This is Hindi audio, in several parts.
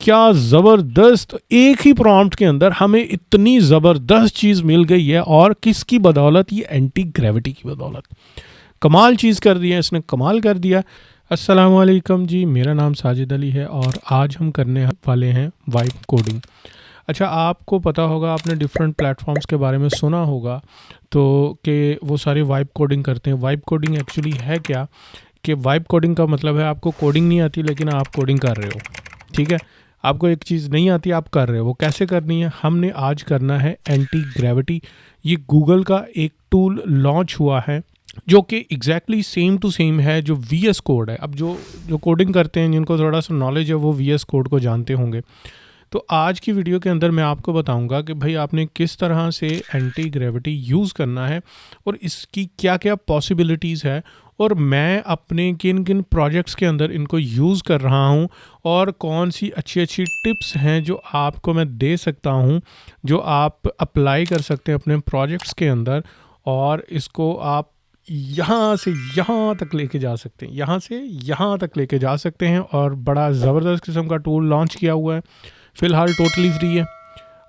क्या ज़बरदस्त, एक ही प्रॉम्प्ट के अंदर हमें इतनी ज़बरदस्त चीज़ मिल गई है। और किसकी बदौलत? ये एंटी ग्रेविटी की बदौलत। कमाल चीज़ कर दी है इसने, कमाल कर दिया। अस्सलाम वालेकुम जी, मेरा नाम साजिद अली है और आज हम करने वाले हैं वाइब कोडिंग। अच्छा, आपको पता होगा, आपने डिफरेंट प्लेटफॉर्म्स के बारे में सुना होगा तो कि वो सारे वाइब कोडिंग करते हैं। वाइब कोडिंग एक्चुअली है क्या कि वाइब कोडिंग का मतलब है आपको कोडिंग नहीं आती लेकिन आप कोडिंग कर रहे हो। ठीक है, आपको एक चीज़ नहीं आती, आप कर रहे हो। वो कैसे करनी है? हमने आज करना है एंटी ग्रेविटी। ये गूगल का एक टूल लॉन्च हुआ है जो कि एग्जैक्टली सेम टू सेम है जो VS कोड है। अब जो कोडिंग करते हैं, जिनको थोड़ा सा नॉलेज है, वो VS कोड को जानते होंगे। तो आज की वीडियो के अंदर मैं आपको बताऊंगा कि भाई आपने किस तरह से एंटी ग्रेविटी यूज़ करना है और इसकी क्या क्या पॉसिबिलिटीज़ है, और मैं अपने किन किन प्रोजेक्ट्स के अंदर इनको यूज़ कर रहा हूँ, और कौन सी अच्छी अच्छी टिप्स हैं जो आपको मैं दे सकता हूँ, जो आप अप्लाई कर सकते हैं अपने प्रोजेक्ट्स के अंदर, और इसको आप यहाँ से यहाँ तक लेके जा सकते हैं, यहाँ से यहाँ तक लेके जा सकते हैं। और बड़ा ज़बरदस्त किस्म का टूल लॉन्च किया हुआ है। फ़िलहाल टोटली फ्री है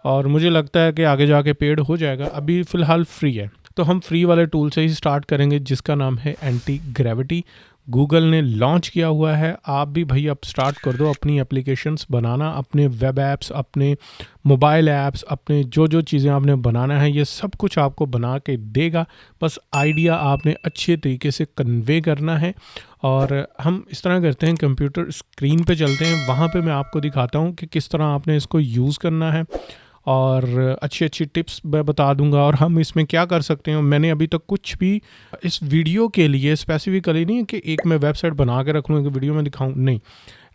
और मुझे लगता है कि आगे जाके पेड हो जाएगा। अभी फ़िलहाल फ्री है, तो हम फ्री वाले टूल से ही स्टार्ट करेंगे जिसका नाम है एंटी ग्रेविटी। गूगल ने लॉन्च किया हुआ है। आप भी भाई अब स्टार्ट कर दो अपनी एप्लीकेशंस बनाना, अपने वेब ऐप्स, अपने मोबाइल ऐप्स, अपने जो जो चीज़ें आपने बनाना है, ये सब कुछ आपको बना के देगा। बस आइडिया आपने अच्छे तरीके से कन्वे करना है। और हम इस तरह करते हैं, कंप्यूटर स्क्रीन पे चलते हैं, वहाँ पे मैं आपको दिखाता हूँ कि किस तरह आपने इसको यूज़ करना है, और अच्छी अच्छी टिप्स मैं बता दूंगा। और हम इसमें क्या कर सकते हैं, मैंने अभी तक कुछ भी इस वीडियो के लिए स्पेसिफिकली नहीं है कि एक मैं वेबसाइट बना के रख लूँ कि वीडियो में दिखाऊं, नहीं,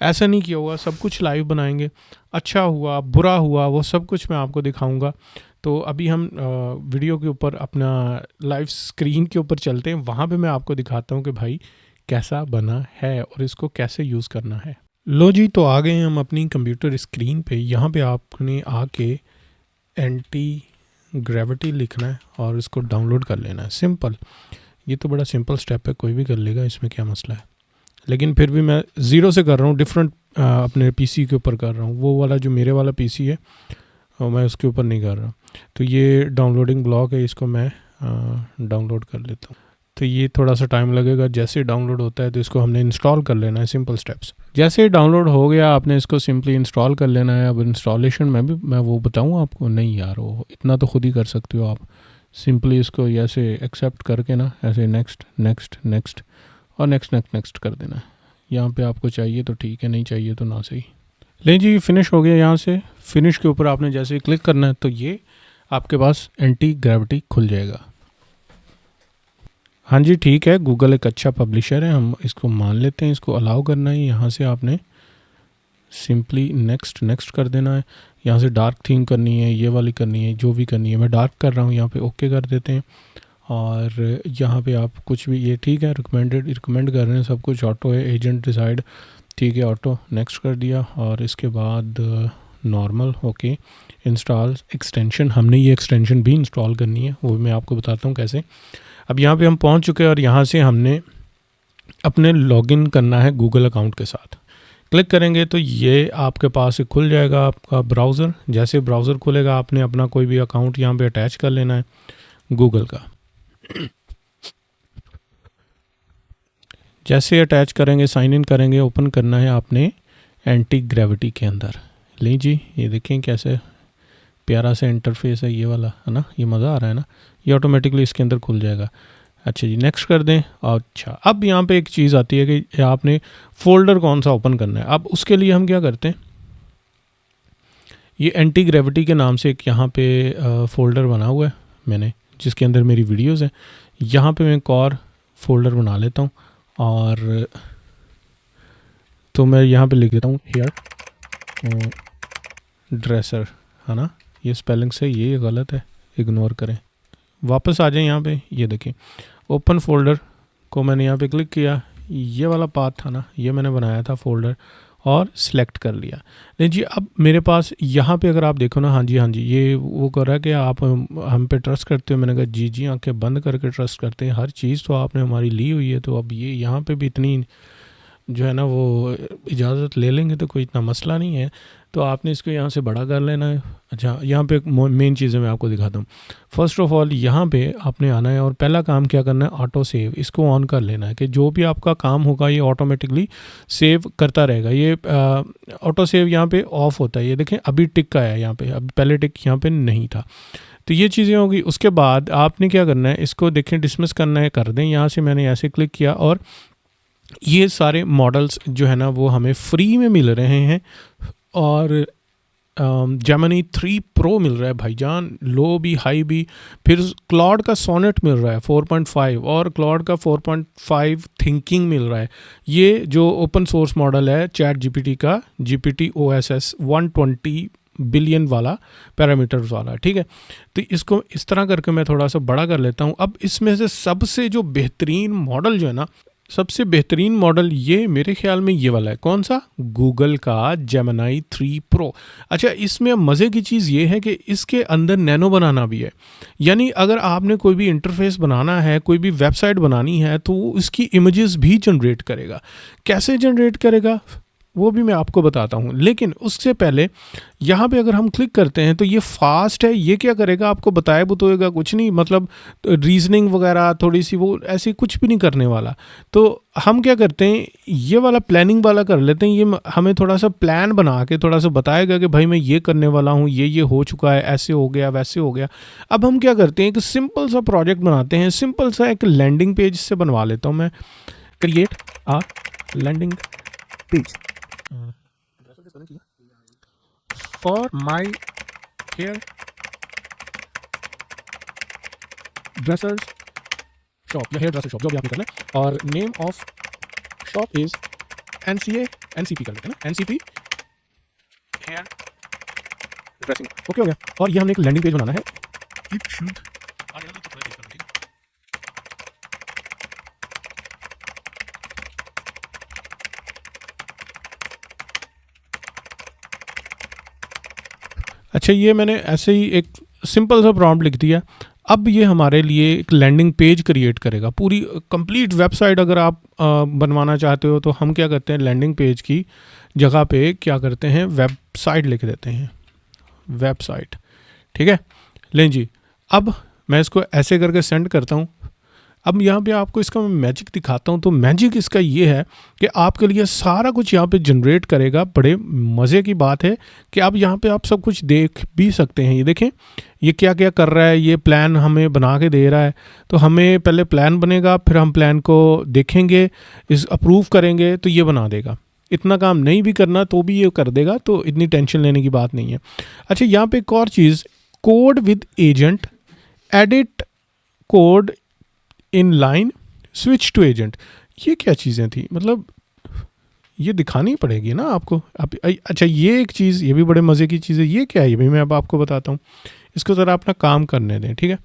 ऐसा नहीं किया हुआ। सब कुछ लाइव बनाएंगे, अच्छा हुआ बुरा हुआ वो सब कुछ मैं आपको दिखाऊंगा। तो अभी हम वीडियो के ऊपर अपना लाइव स्क्रीन के ऊपर चलते हैं, वहाँ पे मैं आपको दिखाता हूँ कि भाई कैसा बना है और इसको कैसे यूज़ करना है। लो जी, तो आ गए हैं हम अपनी कंप्यूटर स्क्रीन पे। यहाँ पे आपने आके एंटी ग्रेविटी लिखना है और इसको डाउनलोड कर लेना है। सिंपल, ये तो बड़ा सिंपल स्टेप है, कोई भी कर लेगा, इसमें क्या मसला है। लेकिन फिर भी मैं ज़ीरो से कर रहा हूँ, डिफरेंट अपने पीसी के ऊपर कर रहा हूँ। वो वाला जो मेरे वाला पीसी है और मैं उसके ऊपर नहीं कर रहा। तो ये डाउनलोडिंग ब्लॉक है, इसको मैं डाउनलोड कर लेता हूँ। तो ये थोड़ा सा टाइम लगेगा। जैसे डाउनलोड होता है तो इसको हमने इंस्टॉल कर लेना है, सिंपल स्टेप्स। जैसे डाउनलोड हो गया आपने इसको सिंपली इंस्टॉल कर लेना है। अब इंस्टॉलेशन में भी मैं वो बताऊँ आपको? नहीं यार, वो इतना तो खुद ही कर सकते हो आप। सिंपली इसको ऐसे एक्सेप्ट करके ना, ऐसे नेक्स्ट नेक्स्ट नेक्स्ट और नेक्स्ट नेक्स्ट नेक्स्ट कर देना है। यहाँ पे आपको चाहिए तो ठीक है, नहीं चाहिए तो ना सही। लें जी, फिनिश हो गया। यहाँ से फिनिश के ऊपर आपने जैसे क्लिक करना है तो ये आपके पास एंटी ग्रेविटी खुल जाएगा। हाँ जी, ठीक है, गूगल एक अच्छा पब्लिशर है, हम इसको मान लेते हैं। इसको अलाउ करना है, यहाँ से आपने सिंपली नेक्स्ट नेक्स्ट कर देना है। यहाँ से डार्क थीम करनी है, ये वाली करनी है, जो भी करनी है। मैं डार्क कर रहा हूँ, यहाँ पे ओके कर देते हैं। और यहाँ पे आप कुछ भी, ये ठीक है, रिकमेंड कर रहे हैं, सब कुछ ऑटो है, एजेंट डिसाइड, ठीक है, ऑटो, नेक्स्ट कर दिया। और इसके बाद नॉर्मल, ओके, इंस्टॉल एक्सटेंशन, हमने ये एक्सटेंशन भी इंस्टॉल करनी है, वो भी मैं आपको बताता हूँ कैसे। अब यहाँ पे हम पहुँच चुके हैं और यहाँ से हमने अपने लॉगिन करना है गूगल अकाउंट के साथ। क्लिक करेंगे तो ये आपके पास खुल जाएगा आपका ब्राउज़र। जैसे ब्राउज़र खुलेगा आपने अपना कोई भी अकाउंट यहाँ पे अटैच कर लेना है गूगल का। जैसे अटैच करेंगे, साइन इन करेंगे, ओपन करना है आपने एंटी ग्रेविटी के अंदर। लें जी, ये देखें कैसे प्यारा सा इंटरफेस है ये वाला, है ना, ये मज़ा आ रहा है ना। ये ऑटोमेटिकली इसके अंदर खुल जाएगा। अच्छा जी, नेक्स्ट कर दें। अच्छा, अब यहाँ पे एक चीज़ आती है कि आपने फ़ोल्डर कौन सा ओपन करना है। अब उसके लिए हम क्या करते हैं, ये एंटी ग्रेविटी के नाम से एक यहाँ पे फ़ोल्डर बना हुआ है मैंने, जिसके अंदर मेरी वीडियोज़ हैं। यहाँ पे मैं एक और फोल्डर बना लेता हूँ, और तो मैं यहाँ पे लिख देता हूँ हेयर ड्रेसर, है ना। ये स्पेलिंग से ये गलत है, इग्नोर करें। वापस आ जाए यहाँ पे, ये देखें ओपन फोल्डर को मैंने यहाँ पे क्लिक किया, ये वाला पाथ था ना, ये मैंने बनाया था फोल्डर, और सिलेक्ट कर लिया। नहीं जी, अब मेरे पास यहाँ पे अगर आप देखो ना, हाँ जी, ये वो कर रहा है कि आप हम पे ट्रस्ट करते हो। मैंने कहा जी, आंखें बंद करके ट्रस्ट करते हैं, हर चीज़ तो आपने हमारी ली हुई है। तो अब ये यहाँ पे भी इतनी जो है ना वो इजाज़त ले लेंगे तो कोई इतना मसला नहीं है। तो आपने इसको यहाँ से बड़ा कर लेना है। अच्छा, यहाँ पे मेन चीज़ें मैं आपको दिखाता हूँ। फर्स्ट ऑफ ऑल यहाँ पे आपने आना है और पहला काम क्या करना है, ऑटो सेव, इसको ऑन कर लेना है कि जो भी आपका काम होगा ये ऑटोमेटिकली सेव करता रहेगा। ये ऑटो सेव यहाँ पे ऑफ होता है, ये देखें अभी टिक का है यहाँ पे, अभी पहले टिक यहाँ पे नहीं था। तो ये चीज़ें होगी। उसके बाद आपने क्या करना है, इसको देखें डिसमिस करना है, कर दें। यहाँ से मैंने ऐसे क्लिक किया और ये सारे मॉडल्स जो है ना वो हमें फ्री में मिल रहे हैं। और जेमिनी 3 प्रो मिल रहा है भाईजान, लो भी हाई भी। फिर क्लाउड का सोनेट मिल रहा है 4.5 और क्लाउड का 4.5 थिंकिंग मिल रहा है। ये जो ओपन सोर्स मॉडल है चैट जीपीटी का, GPT OSS 120 बिलियन वाला, पैरामीटर्स वाला, ठीक है। तो इसको इस तरह करके मैं थोड़ा सा बड़ा कर लेता हूँ। अब इसमें से सबसे जो बेहतरीन मॉडल जो है ना, सबसे बेहतरीन मॉडल ये मेरे ख्याल में ये वाला है। कौन सा? गूगल का जेमिनी 3 प्रो। अच्छा, इसमें मज़े की चीज़ ये है कि इसके अंदर नैनो बनाना भी है। यानी अगर आपने कोई भी इंटरफेस बनाना है, कोई भी वेबसाइट बनानी है, तो वो इसकी इमेजेस भी जनरेट करेगा। कैसे जनरेट करेगा वो भी मैं आपको बताता हूँ, लेकिन उससे पहले यहाँ पे अगर हम क्लिक करते हैं तो ये फास्ट है। ये क्या करेगा, आपको बताए बताएगा कुछ नहीं, मतलब रीजनिंग वगैरह थोड़ी सी वो ऐसे कुछ भी नहीं करने वाला। तो हम क्या करते हैं, ये वाला प्लानिंग वाला कर लेते हैं। ये हमें थोड़ा सा प्लान बना के थोड़ा सा बताएगा कि भाई मैं ये करने वाला हूँ, ये हो चुका है, ऐसे हो गया, वैसे हो गया। अब हम क्या करते हैं, एक सिंपल सा प्रोजेक्ट बनाते हैं। सिंपल सा एक लैंडिंग पेज से बनवा लेता हूँ मैं। Create a landing page for my hairdressers shop या हेयर ड्रेसर शॉप, जो भी आपने करना है। और name of shop is NCP कर लेते हैं ना, NCP हेयर ड्रेसिंग। ओके हो गया। और ये हमने एक लैंडिंग पेज बनाना है। इट शुड अच्छा, ये मैंने ऐसे ही एक सिंपल सा प्रॉम्प्ट लिख दिया। अब ये हमारे लिए एक लैंडिंग पेज क्रिएट करेगा, पूरी कंप्लीट वेबसाइट अगर आप बनवाना चाहते हो तो हम क्या करते हैं, लैंडिंग पेज की जगह पे क्या करते हैं, वेबसाइट लिख देते हैं, वेबसाइट, ठीक है। लें जी, अब मैं इसको ऐसे करके सेंड करता हूँ। अब यहाँ पे आपको इसका मैं मैजिक दिखाता हूँ। तो मैजिक इसका ये है कि आपके लिए सारा कुछ यहाँ पे जनरेट करेगा। बड़े मज़े की बात है कि आप यहाँ पे आप सब कुछ देख भी सकते हैं। ये देखें ये क्या क्या कर रहा है, ये प्लान हमें बना के दे रहा है। तो हमें पहले प्लान बनेगा, फिर हम प्लान को देखेंगे, इस अप्रूव करेंगे तो ये बना देगा। इतना काम नहीं भी करना तो भी ये कर देगा, तो इतनी टेंशन लेने की बात नहीं है। अच्छा, यहाँ पे एक और चीज़, code with agent, edit code in line, switch to agent. ये क्या चीज़ें थी, मतलब ये दिखानी पड़ेगी ना आपको। अच्छा, ये एक चीज़, ये भी बड़े मज़े की चीज़ है। ये क्या है, ये भी मैं अब आपको बताता हूँ। इसको ज़रा अपना काम करने दें, ठीक है।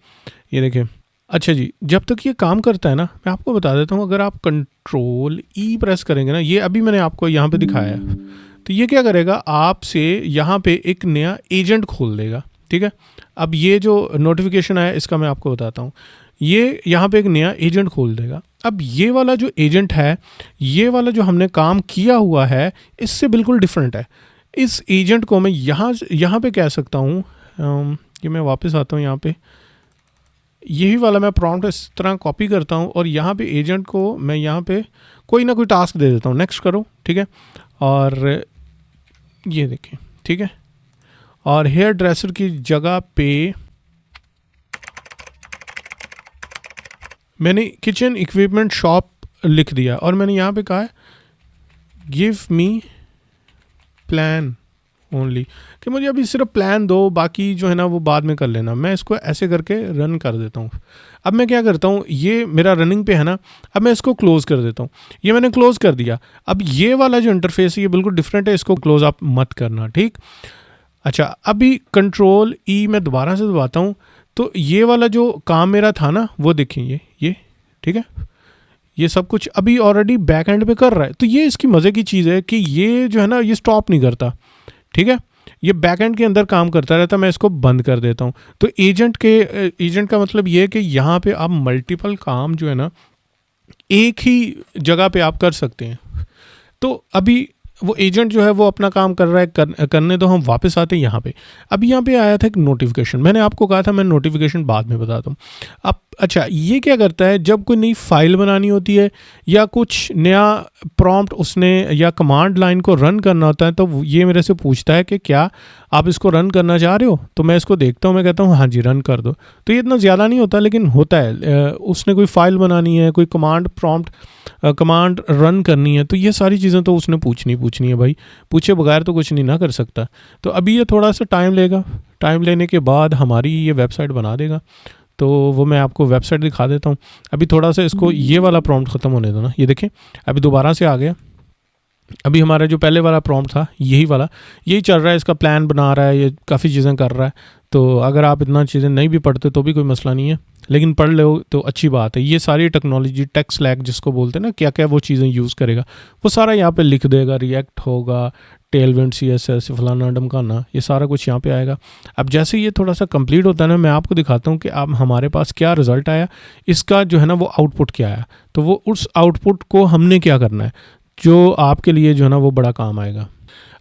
ये देखें। अच्छा जी, जब तक ये काम करता है ना, मैं आपको बता देता हूँ। अगर आप कंट्रोल E प्रेस करेंगे ना, ये अभी मैंने आपको यहाँ पे दिखाया है, तो ये क्या करेगा, आपसे यहाँ पे एक नया एजेंट खोल देगा, ठीक है। अब ये जो नोटिफिकेशन आया इसका मैं आपको बताता हूँ। ये यहाँ पे एक नया एजेंट खोल देगा। अब ये वाला जो एजेंट है, ये वाला जो हमने काम किया हुआ है, इससे बिल्कुल डिफरेंट है। इस एजेंट को मैं यहाँ पे कह सकता हूँ, कि मैं वापस आता हूँ यहाँ पे, यही वाला मैं प्रॉम्प्ट इस तरह कॉपी करता हूँ और यहाँ पे एजेंट को मैं यहाँ पे कोई ना कोई टास्क दे देता हूँ, नेक्स्ट करो, ठीक है। और ये देखें, ठीक है। और हेयर ड्रेसर की जगह पे मैंने किचन इक्विपमेंट शॉप लिख दिया और मैंने यहाँ पे कहा है गिव मी प्लान ओनली, कि मुझे अभी सिर्फ प्लान दो, बाकी जो है ना वो बाद में कर लेना। मैं इसको ऐसे करके रन कर देता हूँ। अब मैं क्या करता हूँ, ये मेरा रनिंग पे है ना, अब मैं इसको क्लोज कर देता हूँ। ये मैंने क्लोज कर दिया। अब ये वाला जो इंटरफेस है ये बिल्कुल डिफरेंट है, इसको क्लोज आप मत करना, ठीक। अच्छा, अभी कंट्रोल E मैं दोबारा से दबाता हूँ, तो ये वाला जो काम मेरा था ना वो देखें, ये ठीक है। ये सब कुछ अभी ऑलरेडी बैक एंड पे कर रहा है। तो ये इसकी मज़े की चीज़ है कि ये जो है ना ये स्टॉप नहीं करता, ठीक है। ये बैक एंड के अंदर काम करता रहता। मैं इसको बंद कर देता हूँ। तो एजेंट का मतलब ये है कि यहाँ पे आप मल्टीपल काम जो है ना एक ही जगह पे आप कर सकते हैं। तो अभी वो एजेंट जो है वो अपना काम कर रहा है, करने दो, हम वापस आते हैं यहाँ पे। अभी यहाँ पे आया था एक नोटिफिकेशन, मैंने आपको कहा था मैं नोटिफिकेशन बाद में बताता हूँ। अब अच्छा, ये क्या करता है, जब कोई नई फाइल बनानी होती है या कुछ नया प्रॉम्प्ट उसने या कमांड लाइन को रन करना होता है, तो ये मेरे से पूछता है कि क्या आप इसको रन करना चाह रहे हो। तो मैं इसको देखता हूँ, मैं कहता हूँ हाँ जी रन कर दो। तो ये इतना ज़्यादा नहीं होता, लेकिन होता है। उसने कोई फाइल बनानी है, कोई कमांड रन करनी है, तो ये सारी चीज़ें तो उसने पूछनी है भाई, पूछे बगैर तो कुछ नहीं ना कर सकता। तो अभी ये थोड़ा सा टाइम लेगा, टाइम लेने के बाद हमारी ये वेबसाइट बना देगा। तो वो मैं आपको वेबसाइट दिखा देता हूँ। अभी थोड़ा सा इसको ये वाला प्रॉम्प्ट ख़त्म होने दो ना, ये देखें अभी दोबारा से आ गया। अभी हमारा जो पहले वाला प्रॉम्प्ट था यही चल रहा है, इसका प्लान बना रहा है, ये काफ़ी चीज़ें कर रहा है। तो अगर आप इतना चीज़ें नहीं भी पढ़ते तो भी कोई मसला नहीं है, लेकिन पढ़ लो तो अच्छी बात है। ये सारी टेक्नोलॉजी, टेक स्लैग जिसको बोलते हैं ना, क्या क्या वो चीज़ें यूज़ करेगा वो सारा यहाँ पे लिख देगा। रिएक्ट होगा, टेलविंड, CSS, फलाना डमकाना, ये सारा कुछ यहाँ पे आएगा। अब जैसे ये थोड़ा सा कंप्लीट होता है ना, मैं आपको दिखाता हूँ कि अब हमारे पास क्या रिज़ल्ट आया, इसका जो है ना वो आउटपुट क्या आया। तो वो उस आउटपुट को हमने क्या करना है, जो आपके लिए जो है ना वो बड़ा काम आएगा।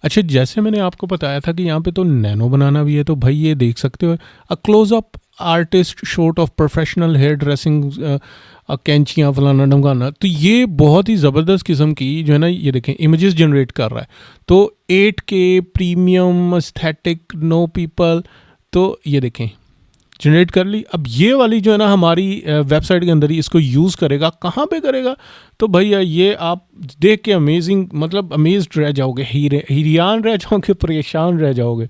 अच्छा, जैसे मैंने आपको बताया था कि यहाँ पे तो नैनो बनाना भी है, तो भाई ये देख सकते हो, a close up artist shot of professional hair dressing, कैंचियाँ फलाना ढमकाना। तो ये बहुत ही ज़बरदस्त किस्म की जो है ना, ये देखें इमेजेस जनरेट कर रहा है। तो 8K premium aesthetic, know people, तो ये देखें जनरेट कर ली। अब ये वाली जो है ना हमारी वेबसाइट के अंदर ही इसको यूज़ करेगा। कहाँ पे करेगा, तो भैया ये आप देख के अमेजिंग, मतलब अमेज्ड रह जाओगे, हिरियान रह जाओगे, परेशान रह जाओगे।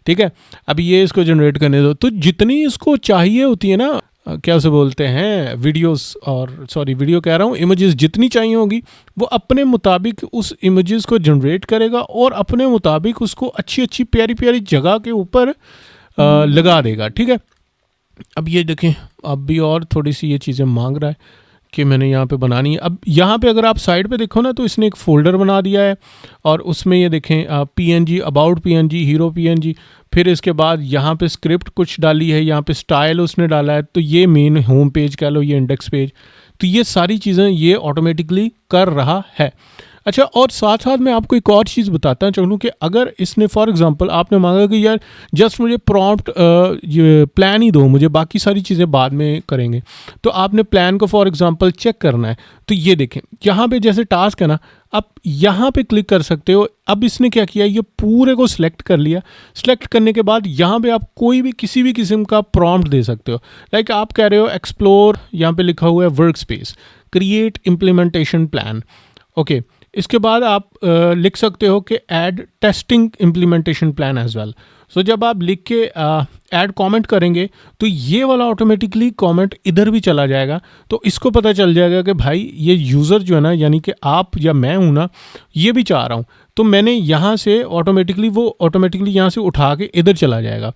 ठीक है, अब ये इसको जनरेट करने दो। तो जितनी इसको चाहिए होती है ना, क्या उसे बोलते हैं, वीडियोस, और सॉरी वीडियो कह रहा हूँ, इमेजेस जितनी चाहिए होगी वो अपने मुताबिक उस इमेजेस को जनरेट करेगा और अपने मुताबिक उसको अच्छी अच्छी प्यारी प्यारी जगह के ऊपर लगा देगा। ठीक है, अब ये देखें, अब भी और थोड़ी सी ये चीज़ें मांग रहा है कि मैंने यहाँ पे बनानी है। अब यहाँ पे अगर आप साइड पे देखो ना, तो इसने एक फ़ोल्डर बना दिया है और उसमें ये देखें PNG, about PNG, hero PNG, फिर इसके बाद यहाँ पे स्क्रिप्ट कुछ डाली है, यहाँ पे स्टाइल उसने डाला है। तो ये मेन होम पेज कह लो, ये इंडेक्स पेज, तो ये सारी चीज़ें ये ऑटोमेटिकली कर रहा है। अच्छा, और साथ साथ मैं आपको एक और चीज़ बताता चलूँ कि अगर इसने फॉर एग्जांपल आपने मांगा कि यार जस्ट मुझे प्रॉम्प्ट ये प्लान ही दो, मुझे बाकी सारी चीज़ें बाद में करेंगे, तो आपने प्लान को फॉर एग्जांपल चेक करना है। तो ये देखें यहाँ पे जैसे टास्क है ना, आप यहाँ पे क्लिक कर सकते हो। अब इसने क्या किया, ये पूरे को सिलेक्ट कर लिया। सिलेक्ट करने के बाद यहाँ पे आप कोई भी किसी भी किस्म का प्रॉम्प्ट दे सकते हो। लाइक आप कह रहे हो एक्सप्लोर, यहाँ पे लिखा हुआ है work space, create implementation plan. Okay, इसके बाद आप लिख सकते हो कि add testing implementation plan as well. So जब आप लिख के ऐड कमेंट करेंगे तो ये वाला ऑटोमेटिकली कमेंट इधर भी चला जाएगा। तो इसको पता चल जाएगा कि भाई ये यूज़र जो है ना, यानी कि आप या मैं हूँ ना, ये भी चाह रहा हूँ। तो मैंने यहाँ से ऑटोमेटिकली यहाँ से उठा के इधर चला जाएगा।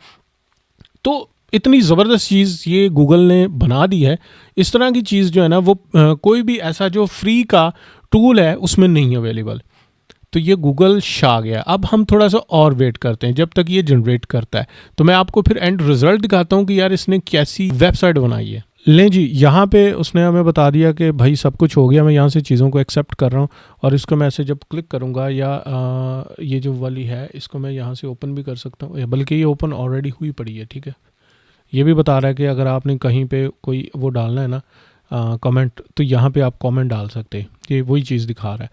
तो इतनी ज़बरदस्त चीज़ ये गूगल ने बना दी है। इस तरह की चीज़ जो है ना वो कोई भी ऐसा जो फ्री का टूल है उसमें नहीं अवेलेबल। तो ये गूगल छा गया। अब हम थोड़ा सा और वेट करते हैं जब तक ये जनरेट करता है। तो मैं आपको फिर एंड रिजल्ट दिखाता हूँ कि यार इसने कैसी वेबसाइट बनाई है। लें जी, यहाँ पे उसने हमें बता दिया कि भाई सब कुछ हो गया, मैं यहाँ से चीज़ों को एक्सेप्ट कर रहा हूँ। और इसको मैं ऐसे जब क्लिक करूँगा या ये जो वाली है इसको मैं यहाँ से ओपन भी कर सकता हूँ, बल्कि ये ओपन ऑलरेडी हुई पड़ी है। ठीक है, ये भी बता रहा है कि अगर आपने कहीं पे कोई वो डालना है ना कमेंट, तो यहाँ पे आप कमेंट डाल सकते हैं। ये वही चीज़ दिखा रहा है।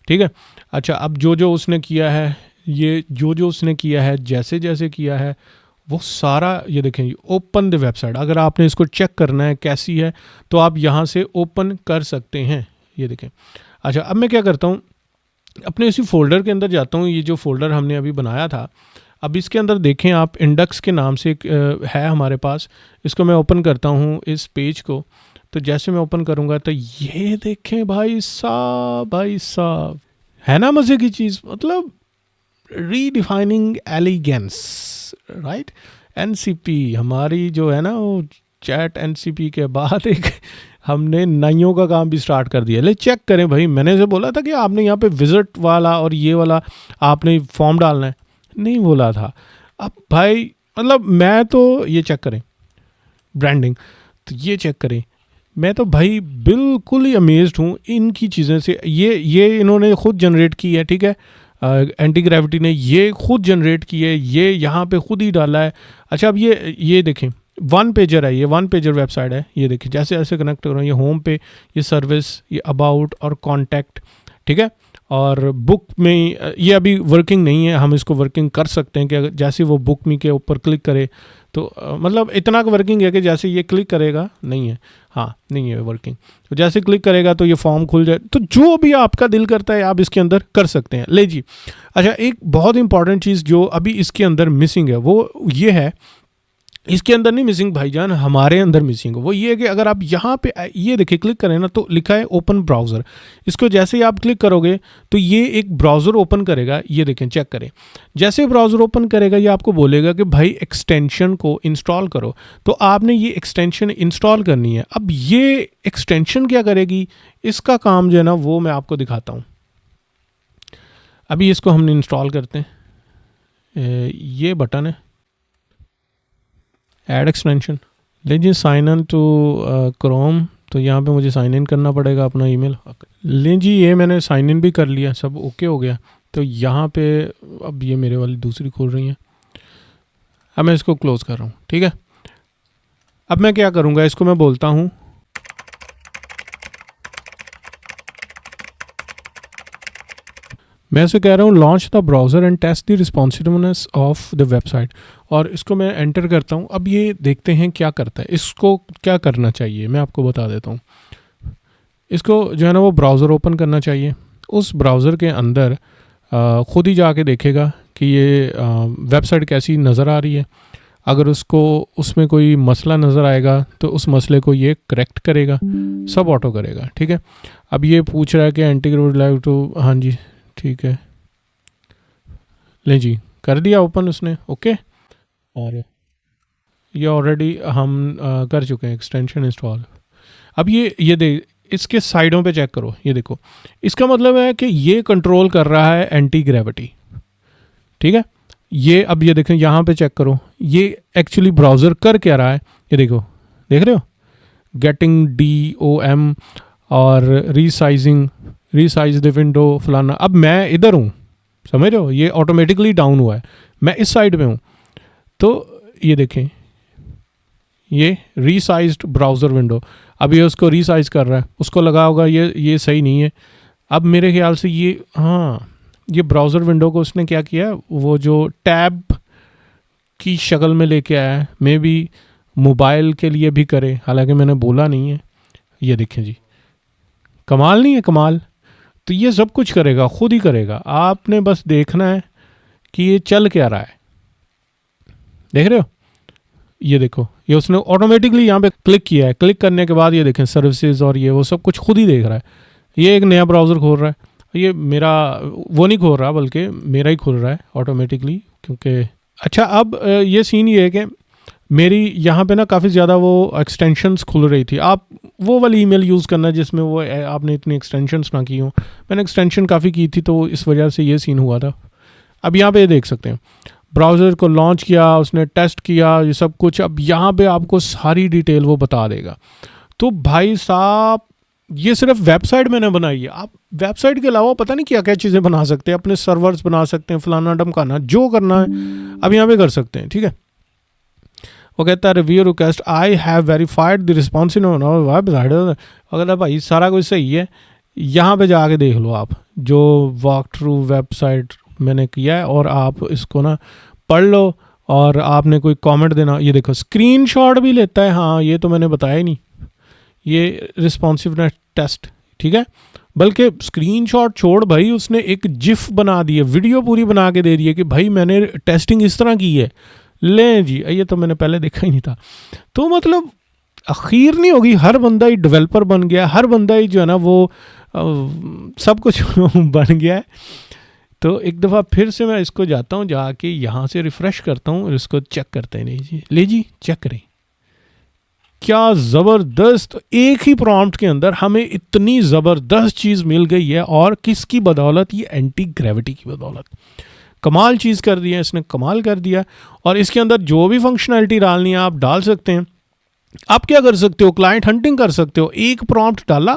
ठीक है, अच्छा, अब जो उसने किया है, ये जो उसने किया है, जैसे जैसे किया है वो सारा, ये देखें ओपन द वेबसाइट। अगर आपने इसको चेक करना है कैसी है तो आप यहाँ से ओपन कर सकते हैं। ये देखें। अच्छा, अब मैं क्या करता हूँ, अपने इसी फोल्डर के अंदर जाता हूँ। ये जो फोल्डर हमने अभी बनाया था, अब इसके अंदर देखें आप, इंडेक्स के नाम से एक है हमारे पास। इसको मैं ओपन करता हूँ इस पेज को। तो जैसे मैं ओपन करूँगा तो ये देखें भाई साहब, है ना मज़े की चीज़, मतलब रीडिफाइनिंग एलिगेंस, राइट। NCP हमारी जो है ना, वो चैट NCP के बाद एक हमने नाइयों का काम भी स्टार्ट कर दिया। ले चेक करें भाई, मैंने से बोला था कि आपने यहाँ पे विजिट वाला और ये वाला आपने फॉर्म डालना है, नहीं बोला था। अब भाई मतलब मैं तो ये चेक करें ब्रांडिंग, तो ये चेक करें, मैं तो भाई बिल्कुल ही अमेज्ड हूँ इनकी चीज़ें से। ये इन्होंने खुद जनरेट की है, ठीक है, एंटी ग्रेविटी ने ये खुद जनरेट की है, ये यहाँ पे खुद ही डाला है। अच्छा, अब ये देखें, वन पेजर है, ये वन पेजर वेबसाइट है। ये देखिए जैसे ऐसे कनेक्ट हो रहा है, ये होम पे, ये सर्विस, ये अबाउट और कॉन्टैक्ट, ठीक है। और बुक में ये अभी वर्किंग नहीं है, हम इसको वर्किंग कर सकते हैं कि अगर जैसे वो बुक मी के ऊपर क्लिक करे तो मतलब इतना वर्किंग है कि जैसे ये क्लिक करेगा, नहीं है, हाँ नहीं है वर्किंग, तो जैसे क्लिक करेगा तो ये फॉर्म खुल जाए। तो जो भी आपका दिल करता है आप इसके अंदर कर सकते हैं। ले जी, अच्छा, एक बहुत इंपॉर्टेंट चीज़ जो अभी इसके अंदर मिसिंग है वो ये है, इसके अंदर नहीं मिसिंग भाईजान, हमारे अंदर मिसिंग है। वो ये है कि अगर आप यहाँ पे ये देखिए क्लिक करें ना तो लिखा है ओपन ब्राउज़र। इसको जैसे ही आप क्लिक करोगे तो ये एक ब्राउज़र ओपन करेगा। ये देखें, चेक करें, जैसे ब्राउज़र ओपन करेगा ये आपको बोलेगा कि भाई एक्सटेंशन को इंस्टॉल करो। तो आपने ये एक्सटेंशन इंस्टॉल करनी है। अब ये एक्सटेंशन क्या करेगी, इसका काम जो है ना वो मैं आपको दिखाता हूँ। अभी इसको हमने इंस्टॉल करते हैं, ये बटन है ऐड एक्सटेंशन। लीजिए साइन इन टू क्रोम, तो यहाँ पे मुझे साइन इन करना पड़ेगा अपना ईमेल। लीजिए ये मैंने साइन इन भी कर लिया, सब ओके हो गया। तो यहाँ पे अब ये मेरे वाली दूसरी खोल रही है। अब मैं इसको क्लोज़ कर रहा हूँ, ठीक है। अब मैं क्या करूँगा, इसको मैं बोलता हूँ मैं इसे कह रहा हूँ launch the browser and test the responsiveness of the website, और इसको मैं एंटर करता हूँ। अब ये देखते हैं क्या करता है। इसको क्या करना चाहिए मैं आपको बता देता हूँ। इसको जो है ना वो ब्राउज़र ओपन करना चाहिए। उस ब्राउज़र के अंदर ख़ुद ही जाके देखेगा कि ये वेबसाइट कैसी नज़र आ रही है। अगर उसको उसमें कोई मसला नज़र आएगा तो उस मसले को ये करेक्ट करेगा, सब ऑटो करेगा, ठीक है। अब ये पूछ रहा है कि एंटी ग्रेविटी लाइव टू, हाँ जी ठीक है, ले जी कर दिया ओपन उसने, ओके। और ये ऑलरेडी हम कर चुके हैं एक्सटेंशन इंस्टॉल। अब ये देख, इसके साइडों पे चेक करो, ये देखो, इसका मतलब है कि ये कंट्रोल कर रहा है एंटी ग्रेविटी, ठीक है। ये अब ये देखें, यहाँ पे चेक करो, ये एक्चुअली ब्राउज़र कर क्या रहा है, ये देखो, देख रहे हो, गेटिंग DOM और रीसाइज द विंडो फलाना। अब मैं इधर हूँ, समझ रहे हो, ये ऑटोमेटिकली डाउन हुआ है, मैं इस साइड पे हूँ। तो ये देखें, ये रीसाइज्ड ब्राउज़र विंडो, अब ये उसको रीसाइज कर रहा है, उसको लगा होगा ये सही नहीं है। अब मेरे ख्याल से ये, हाँ, ये ब्राउज़र विंडो को उसने क्या किया, वो जो टैब की शक्ल में लेके आया है, मे बी मोबाइल के लिए भी करे, हालांकि मैंने बोला नहीं है। ये देखें जी, कमाल नहीं है, कमाल। तो ये सब कुछ करेगा, खुद ही करेगा, आपने बस देखना है कि ये चल क्या रहा है। देख रहे हो, ये देखो, ये उसने ऑटोमेटिकली यहाँ पे क्लिक किया है। क्लिक करने के बाद ये देखें सर्विसेज और ये वो सब कुछ खुद ही देख रहा है। ये एक नया ब्राउज़र खोल रहा है, ये मेरा वो नहीं खोल रहा बल्कि मेरा ही खोल रहा है ऑटोमेटिकली, क्योंकि अच्छा अब ये सीन ये है कि मेरी यहाँ पे ना काफ़ी ज़्यादा वो एक्सटेंशंस खुल रही थी। आप वो वाली ईमेल यूज़ करना जिसमें वो आपने इतनी एक्सटेंशंस ना की हो। मैंने एक्सटेंशन काफ़ी की थी तो इस वजह से ये सीन हुआ था। अब यहाँ पे देख सकते हैं, ब्राउज़र को लॉन्च किया उसने, टेस्ट किया, ये सब कुछ। अब यहाँ पे आपको सारी डिटेल वो बता देगा। तो भाई साहब, ये सिर्फ वेबसाइट मैंने बनाई है, आप वेबसाइट के अलावा पता नहीं क्या क्या चीज़ें बना सकते हैं, अपने सर्वर्स बना सकते हैं, फलाना डमकाना, जो करना है अब यहाँ पे कर सकते हैं, ठीक है। वो कहता है review request I have verified the responsive website. अगर भाई सारा कुछ सही है, यहाँ पे जाके देख लो आप, जो वॉक थ्रू वेबसाइट मैंने किया है, और आप इसको ना पढ़ लो, और आपने कोई कमेंट देना। ये देखो स्क्रीनशॉट भी लेता है, हाँ ये तो मैंने बताया ही नहीं, ये रिस्पॉन्सिवनेस टेस्ट, ठीक है। बल्कि स्क्रीनशॉट छोड़ भाई, उसने एक जिफ बना दी है, वीडियो पूरी बना के दे दी है कि भाई मैंने टेस्टिंग इस तरह की है। ले जी, ये तो मैंने पहले देखा ही नहीं था। तो मतलब अखीर नहीं होगी, हर बंदा ही डेवलपर बन गया, हर बंदा ही जो है ना वो सब कुछ बन गया है। तो एक दफ़ा फिर से मैं इसको जाता हूँ, जाके यहाँ से रिफ़्रेश करता हूँ और इसको चेक करते हैं। नहीं जी, ले जी चेक करें, क्या ज़बरदस्त, एक ही प्रॉम्प्ट के अंदर हमें इतनी ज़बरदस्त चीज़ मिल गई है। और किसकी बदौलत, ये एंटी ग्रेविटी की बदौलत। कमाल चीज़ कर दी है इसने, कमाल कर दिया। और इसके अंदर जो भी फंक्शनैलिटी डालनी है आप डाल सकते हैं। आप क्या कर सकते हो, क्लाइंट हंटिंग कर सकते हो। एक प्रॉम्प्ट डाला,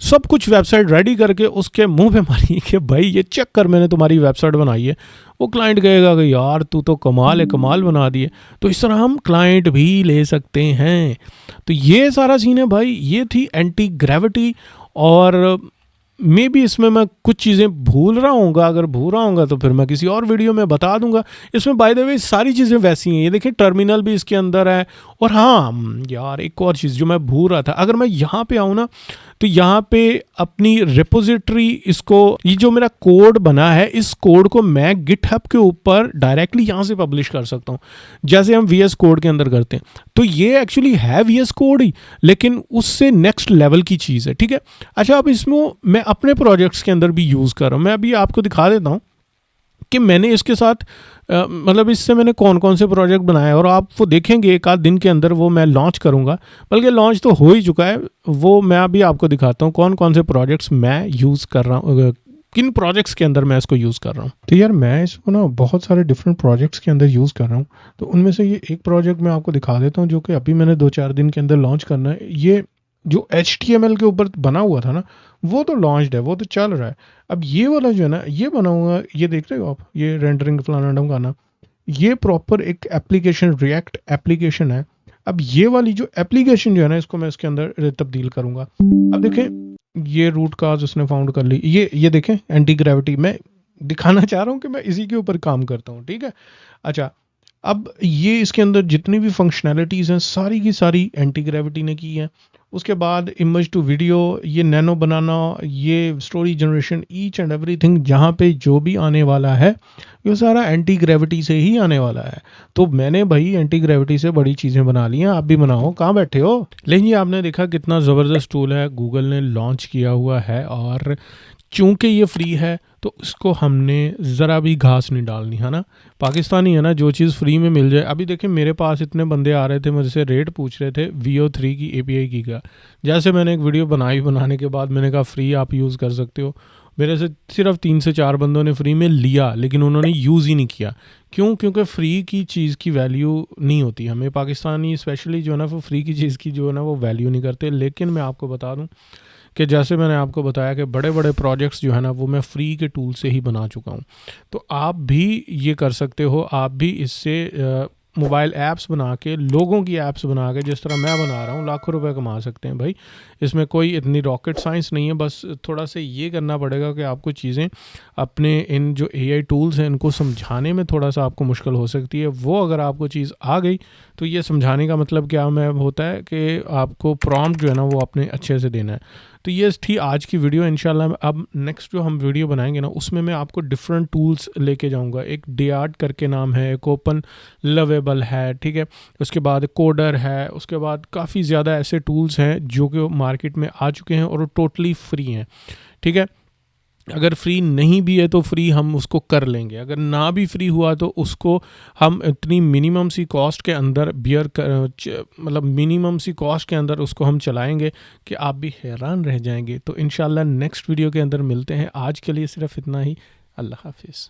सब कुछ वेबसाइट रेडी करके उसके मुंह पे मारिए कि भाई ये चेक कर, मैंने तुम्हारी वेबसाइट बनाई है। वो क्लाइंट कहेगा कि यार तू तो कमाल है, कमाल बना दिए। तो इस तरह हम क्लाइंट भी ले सकते हैं। तो ये सारा सीन है भाई, ये थी एंटी ग्रेविटी। और मे बी इसमें मैं कुछ चीज़ें भूल रहा हूँगा, अगर भूल रहा हूँगा तो फिर मैं किसी और वीडियो में बता दूंगा। इसमें बाय द वे सारी चीज़ें वैसी हैं, ये देखिए टर्मिनल भी इसके अंदर है। और हाँ यार, एक और चीज़ जो मैं भूल रहा था, अगर मैं यहाँ पे आऊँ ना, तो यहाँ पे अपनी रिपोजिटरी, इसको, ये जो मेरा कोड बना है, इस कोड को मैं गिटहब के ऊपर डायरेक्टली यहाँ से पब्लिश कर सकता हूँ, जैसे हम VS कोड के अंदर करते हैं। तो ये एक्चुअली है VS कोड ही, लेकिन उससे नेक्स्ट लेवल की चीज़ है, ठीक है। अच्छा, अब इसमें मैं अपने प्रोजेक्ट्स के अंदर भी यूज़ कर रहा हूँ। मैं अभी आपको दिखा देता हूँ कि मैंने इसके साथ मतलब इससे मैंने कौन कौन से प्रोजेक्ट बनाए, और आप वो देखेंगे एक आध दिन के अंदर वो मैं लॉन्च करूँगा, बल्कि लॉन्च तो हो ही चुका है। वो मैं अभी आपको दिखाता हूँ कौन कौन से प्रोजेक्ट्स मैं यूज़ कर रहा हूँ, किन प्रोजेक्ट्स के अंदर मैं इसको यूज़ कर रहा हूँ। तो यार मैं इसको ना बहुत सारे डिफरेंट प्रोजेक्ट्स के अंदर यूज़ कर रहा हूँ। तो उनमें से ये एक प्रोजेक्ट मैं आपको दिखा देता हूँ, जो कि अभी मैंने 2-4 दिन के अंदर लॉन्च करना है। ये जो HTML के ऊपर बना हुआ था ना, वो तो लॉन्च्ड है, वो तो चल रहा है। अब ये वाला जो है ना, ये बना हुआ, ये देख रहे हो आप, ये रेंडरिंग फलाना ढमकाना, ये प्रॉपर एक एप्लीकेशन, रिएक्ट एप्लीकेशन है। अब ये वाली जो एप्लीकेशन जो है ना, इसको मैं इसके अंदर तब्दील करूंगा। अब देखें, ये रूट काज उसने फाउंड कर ली। ये देखें, एंटी ग्रेविटी। मैं दिखाना चाह रहा हूँ कि मैं इसी के ऊपर काम करता हूँ, ठीक है। अच्छा, अब ये इसके अंदर जितनी भी फंक्शनैलिटीज़ हैं, सारी की सारी एंटी ग्रेविटी ने की है। उसके बाद इमेज टू वीडियो, ये नैनो बनाना, ये story generation, each and everything, जहाँ पे जो भी आने वाला है, ये सारा एंटी ग्रेविटी से ही आने वाला है। तो मैंने भाई एंटी ग्रेविटी से बड़ी चीज़ें बना ली हैं, आप भी बनाओ। कहाँ बैठे हो? लेकिन ये आपने देखा कितना ज़बरदस्त टूल है, गूगल ने लॉन्च किया हुआ है। और चूंकि ये फ्री है तो इसको हमने ज़रा भी घास नहीं डालनी, है ना। पाकिस्तानी है ना, जो चीज़ फ्री में मिल जाए। अभी देखिए मेरे पास इतने बंदे आ रहे थे, मुझसे रेट पूछ रहे थे VO3 की API की का। जैसे मैंने एक वीडियो बनाई, बनाने के बाद मैंने कहा फ्री आप यूज़ कर सकते हो। मेरे से सिर्फ 3 से 4 बंदों ने फ्री में लिया, लेकिन उन्होंने यूज़ ही नहीं किया। क्यों? क्योंकि फ्री की चीज़ की वैल्यू नहीं होती। हमें पाकिस्तानी स्पेशली जो है ना, वो फ्री की चीज़ की जो है ना वो वैल्यू नहीं करते। लेकिन मैं आपको बता दूं कि जैसे मैंने आपको बताया कि बड़े बड़े प्रोजेक्ट्स जो है ना, वो मैं फ्री के टूल से ही बना चुका हूँ। तो आप भी ये कर सकते हो, आप भी इससे मोबाइल ऐप्स बना के, लोगों की ऐप्स बना के, जिस तरह मैं बना रहा हूँ, लाखों रुपए कमा सकते हैं भाई। इसमें कोई इतनी रॉकेट साइंस नहीं है। बस थोड़ा सा ये करना पड़ेगा कि आपको चीज़ें अपने इन जो AI टूल्स हैं इनको समझाने में थोड़ा सा आपको मुश्किल हो सकती है। वो अगर आपको चीज़ आ गई तो ये समझाने का मतलब क्या में होता है कि आपको प्रॉम्प्ट जो है ना वो अपने अच्छे से देना है। तो ये थी आज की वीडियो। इंशाल्लाह अब नेक्स्ट जो हम वीडियो बनाएंगे ना, उसमें मैं आपको डिफरेंट टूल्स लेके जाऊंगा। एक डियार्ट करके नाम है, एक ओपन लवेबल है, ठीक है। उसके बाद कोडर है, उसके बाद काफ़ी ज़्यादा ऐसे टूल्स हैं जो कि मार्केट में आ चुके हैं और वो टोटली फ्री हैं, ठीक है। अगर फ्री नहीं भी है तो फ्री हम उसको कर लेंगे। अगर ना भी फ्री हुआ तो उसको हम इतनी मिनिमम सी कॉस्ट के अंदर मतलब मिनिमम सी कॉस्ट के अंदर उसको हम चलाएंगे कि आप भी हैरान रह जाएंगे। तो इंशाल्लाह नेक्स्ट वीडियो के अंदर मिलते हैं। आज के लिए सिर्फ इतना ही। अल्लाह हाफिज़।